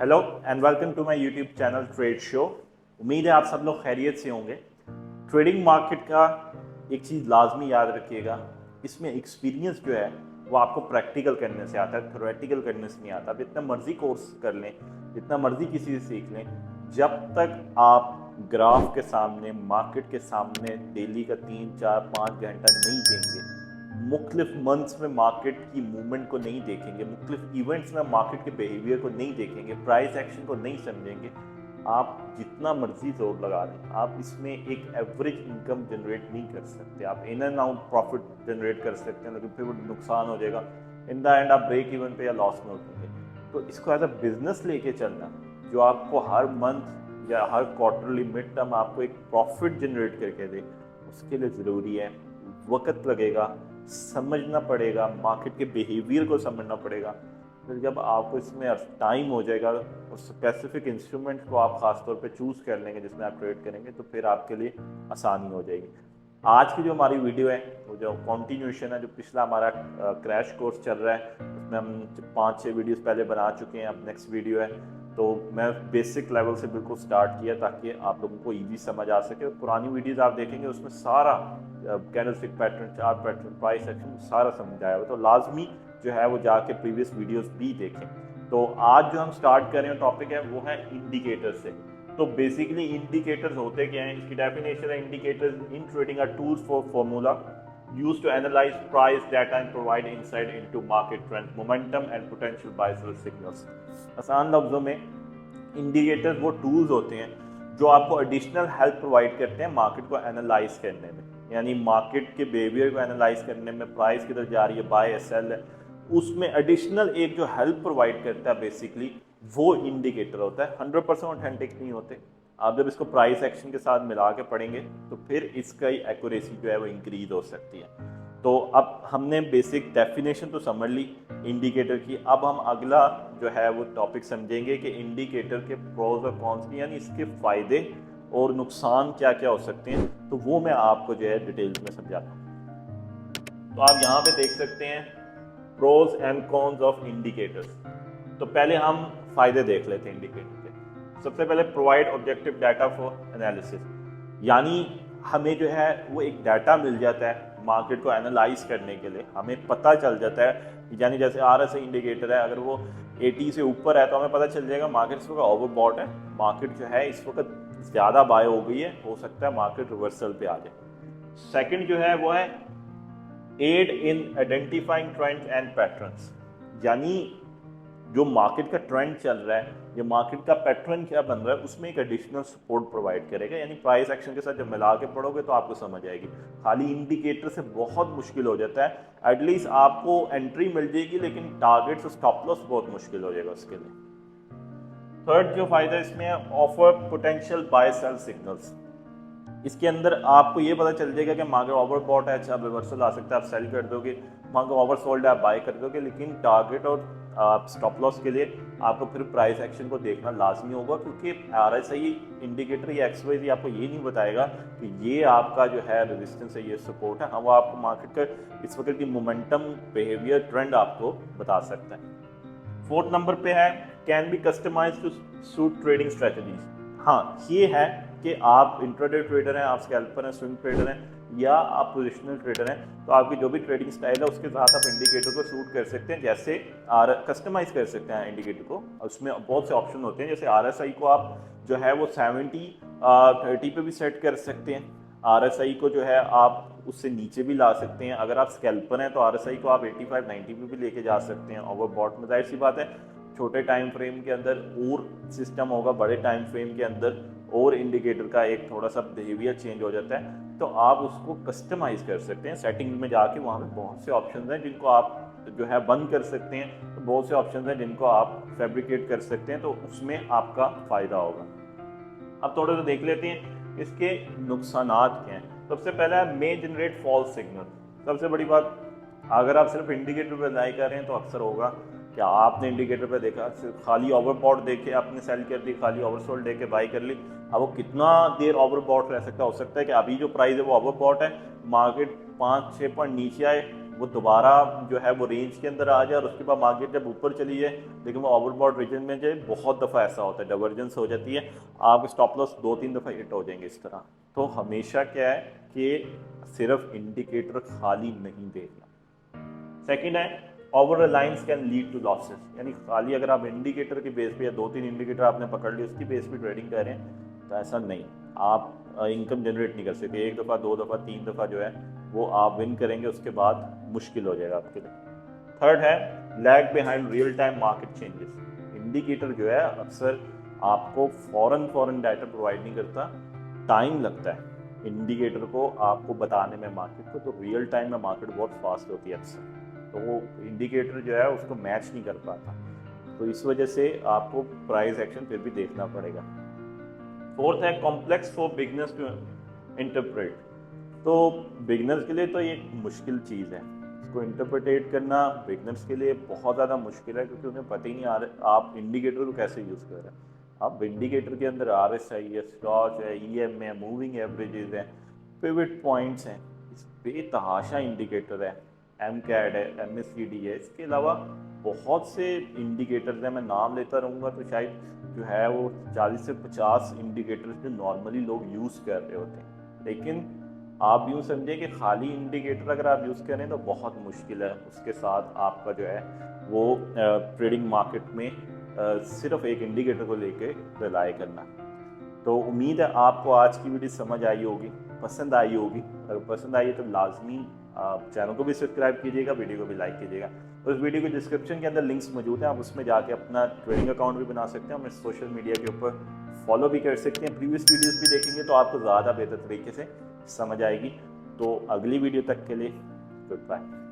Hello and welcome to my YouTube channel trade show. उम्मीद है आप सब लोग खैरियत से होंगे। ट्रेडिंग मार्केट का एक चीज़ लाजमी याद रखिएगा, इसमें एक्सपीरियंस जो है वो आपको प्रैक्टिकल करने से आता है, थ्योरेटिकल करने से नहीं आता। आप जितना मर्जी कोर्स कर लें, जितना मर्जी किसी से सीख लें, जब तक आप ग्राफ के सामने, मार्केट के सामने डेली का 3, 4, 5 घंटा नहीं देंगे, मुख्तलिफ मंथ्स में मार्केट की मूवमेंट को नहीं देखेंगे, मुख्तलिफ इवेंट्स में मार्केट के बिहेवियर को नहीं देखेंगे, प्राइस एक्शन को नहीं समझेंगे, आप जितना मर्जी जोर लगा लें, आप इसमें एक एवरेज इनकम जनरेट नहीं कर सकते। आप in and out profit generate कर सकते हैं, लेकिन फिर वो नुकसान हो जाएगा। इन द एंड आप ब्रेक इवन पे या लॉस में उठेंगे। तो इसको एज अ बिजनेस लेके चलना, जो आपको हर मंथ या हर क्वार्टरली मिड टर्म आपको एक प्रॉफिट जनरेट करके दे, उसके लिए ज़रूरी है, वक्त लगेगा, समझना पड़ेगा, मार्केट के बिहेवियर को समझना पड़ेगा। फिर जब आपको इसमें टाइम हो जाएगा और स्पेसिफिक इंस्ट्रूमेंट को आप खास तौर पे चूज़ कर लेंगे जिसमें आप ट्रेड करेंगे, तो फिर आपके लिए आसानी हो जाएगी। आज की जो हमारी वीडियो है वो जो कॉन्टिन्यूशन है, जो पिछला हमारा क्रैश कोर्स चल रहा है, उसमें हम 5-6 वीडियोस पहले बना चुके हैं। अब नेक्स्ट वीडियो है, तो मैं बेसिक लेवल से बिल्कुल स्टार्ट किया ताकि आप लोगों को ईजी समझ आ सके। पुरानी वीडियोस आप देखेंगे उसमें सारा candlestick pattern, chart pattern, price action सारा समझाया हुआ, तो लाजमी जो है वो जाके प्रीवियस वीडियोस भी देखें। तो आज जो हम स्टार्ट कर रहे हैं टॉपिक है वो है इंडिकेटर से। तो बेसिकली इंडिकेटर्स होते क्या हैं, इसकी डेफिनेशन है, indicators in trading are tools for formula used to analyze price data and provide insight into market trend, momentum and potential buy sell signals। आसान लफ्जों में इंडिकेटर्स वो टूल्स होते हैं जो आपको एडिशनल हेल्प प्रोवाइड करते हैं मार्केट को एनालाइज करने में, यानी मार्केट के बिहेवियर को एनालाइज करने में, प्राइस किधर जा रही है, बाय सेल है, उसमें एडिशनल एक जो हेल्प प्रोवाइड करता है बेसिकली वो इंडिकेटर होता है। 100% ऑथेंटिक नहीं होते। आप जब इसको प्राइस एक्शन के साथ मिला के पढ़ेंगे तो फिर इसका एक्यूरेसी जो है वो इंक्रीज हो सकती है। तो अब हमने बेसिक डेफिनेशन तो समझ ली इंडिकेटर की। अब हम अगला जो है वो टॉपिक समझेंगे कि इंडिकेटर के प्रोज और कॉन्स, यानी इसके फायदे और नुकसान क्या क्या हो सकते हैं, तो वो मैं आपको जो है डिटेल्स में समझाता हूँ। तो आप यहाँ पे देख सकते हैं pros and cons of indicators. तो पहले हम फायदे देख लेते हैं इंडिकेटर के। सबसे पहले provide objective data for analysis, यानी हमें जो है वो एक डाटा मिल जाता है मार्केट को एनालाइज करने के लिए। हमें पता चल जाता है, यानी जैसे RSI इंडिकेटर है, अगर वो 80 से ऊपर है तो हमें पता चल जाएगा मार्केट इस वक्त ओवरबॉट है, मार्केट जो है इस वक्त ज़्यादा बाय हो गई है, हो सकता है मार्केट रिवर्सल पे आ जाए। सेकंड जो है वो है aid in identifying trends and patterns, यानी जो मार्केट का ट्रेंड चल रहा है या मार्केट का पैटर्न क्या बन रहा है उसमें एक एडिशनल सपोर्ट प्रोवाइड करेगा। यानी प्राइस एक्शन के साथ जब मिला के पढ़ोगे तो आपको समझ आएगी। खाली इंडिकेटर से बहुत मुश्किल हो जाता है। एटलीस्ट आपको एंट्री मिल जाएगी, लेकिन टारगेट और स्टॉप लॉस बहुत मुश्किल हो जाएगा उसके लिए। थर्ड जो फायदा इसमें है, offer potential buy sell signals. इसके अंदर आपको ये पता चल जाएगा कि मार्केट ओवरबॉट है, अच्छा रिवर्सल आ सकता है, आप सेल कर दोगे, मार्केट ओवरसोल्ड है, आप बाय कर दोगे, लेकिन टारगेट और स्टॉप लॉस के लिए आपको फिर प्राइस एक्शन को देखना लाजमी होगा, क्योंकि RSI इंडिकेटर या XYZ आपको ये नहीं बताएगा कि ये आपका जो है रेजिस्टेंस है, ये सपोर्ट है। हाँ, वो आपको मार्केट का इस वक्त की मोमेंटम, बिहेवियर, ट्रेंड आपको बता सकता है। फोर्थ नंबर पे है can be customize to suit trading strategies. हाँ, ये है कि आप इंट्राडे ट्रेडर हैं, आप स्कैल्पर हैं, स्विंग ट्रेडर हैं, या आप पोजिशनल ट्रेडर हैं, तो आपकी जो भी ट्रेडिंग स्टाइल है उसके साथ आप इंडिकेटर को सूट कर सकते हैं। जैसे कस्टमाइज कर सकते हैं इंडिकेटर को, उसमें बहुत से ऑप्शन होते हैं। जैसे RSI को आप जो है वो 70-30 पे भी सेट कर सकते हैं। RSI को जो है आप उससे नीचे भी ला सकते हैं। अगर आप स्कैल्पर हैं तो RSI को आप 85-90 पे भी लेके जा सकते हैं। ओवरबॉट में जाहिर सी बात है छोटे टाइम फ्रेम के अंदर और सिस्टम होगा, बड़े टाइम फ्रेम के अंदर और इंडिकेटर का एक थोड़ा सा बिहेवियर चेंज हो जाता है, तो आप उसको कस्टमाइज कर सकते हैं। सेटिंग में जाके वहाँ पे बहुत से ऑप्शंस हैं जिनको आप जो है बंद कर सकते हैं, तो बहुत से ऑप्शंस हैं जिनको आप फैब्रिकेट कर सकते हैं, तो उसमें आपका फ़ायदा होगा। अब थोड़ा सा देख लेते हैं इसके नुकसानात क्या हैं। सबसे पहला है मे जनरेट फॉल्स सिग्नल। सबसे बड़ी बात, अगर आप सिर्फ इंडिकेटर पर अप्लाई कर रहे हैं तो अक्सर होगा क्या आपने इंडिकेटर पे देखा, सिर्फ खाली ओवरबॉट देखे आपने सेल कर दी, खाली ओवरसोल्ड देके बाई कर ली। अब वो कितना देर ओवरबॉट रह सकता है? हो सकता है कि अभी जो प्राइस है वो ओवरबॉट है, मार्केट 5-6 पॉइंट नीचे आए, वो दोबारा जो है वो रेंज के अंदर आ जाए और उसके बाद मार्केट जब ऊपर चली जाए, लेकिन वो ओवरबॉट रीजन में जाए, बहुत दफ़ा ऐसा होता है, डाइवर्जेंस हो जाती है, आप स्टॉप लॉस 2-3 दफ़ा हिट हो जाएंगे इस तरह। तो हमेशा क्या है कि सिर्फ इंडिकेटर खाली नहीं देखना। सेकंड है over reliance can lead to losses, यानी खाली अगर आप इंडिकेटर के बेस पे या 2-3 इंडिकेटर आपने पकड़ लिए उसकी बेस पे ट्रेडिंग कर रहे हैं तो ऐसा नहीं, आप इनकम जनरेट नहीं कर सकते। 1 दफ़ा 2 दफ़ा 3 दफ़ा जो है वो आप विन करेंगे, उसके बाद मुश्किल हो जाएगा आपके लिए। थर्ड है lag behind real time market changes. Indicator जो है अक्सर आपको फॉरन डाटा प्रोवाइड नहीं करता, टाइम लगता है इंडिकेटर को आपको बताने में मार्केट को, तो रियल टाइम में मार्केट बहुत फास्ट होती है अक्सर, तो वो इंडिकेटर जो है उसको मैच नहीं कर पाता, तो इस वजह से आपको प्राइस एक्शन फिर भी देखना पड़ेगा। फोर्थ है complex for beginners to interpret. तो बिगनर्स के लिए तो ये मुश्किल चीज़ है, इसको इंटरप्रेटेट करना बिगनर्स के लिए बहुत ज़्यादा मुश्किल है, क्योंकि उन्हें पता ही नहीं आ रहा आप इंडिकेटर को कैसे यूज़ कर रहे हैं। आप इंडिकेटर के अंदर RSI है, स्टॉच है, EM है, मूविंग एवरेजेस है, पिवट पॉइंट्स हैं, इस बेतहाशा इंडिकेटर है, MCAD है, MACD है, इसके अलावा बहुत से इंडिकेटर्स हैं, मैं नाम लेता रहूँगा तो शायद जो है वो 40 से 50 इंडिकेटर्स जो नॉर्मली लोग यूज़ कर रहे होते हैं। लेकिन आप यूँ समझें कि खाली इंडिकेटर अगर आप यूज़ करें तो बहुत मुश्किल है उसके साथ आपका जो है वो ट्रेडिंग मार्केट में सिर्फ एक इंडिकेटर को लेके रिलाई करना। तो उम्मीद है आपको आज की वीडियो समझ आई होगी, पसंद आई होगी। अगर पसंद आई है तो लाजमी आप चैनल को भी सब्सक्राइब कीजिएगा, वीडियो को भी लाइक कीजिएगा। उस वीडियो के डिस्क्रिप्शन के अंदर लिंक्स मौजूद हैं, आप उसमें जाके अपना ट्रेडिंग अकाउंट भी बना सकते हैं, हमें सोशल मीडिया के ऊपर फॉलो भी कर सकते हैं। प्रीवियस वीडियोस भी देखेंगे तो आपको ज़्यादा बेहतर तरीके से समझ आएगी। तो अगली वीडियो तक के लिए गुड बाय।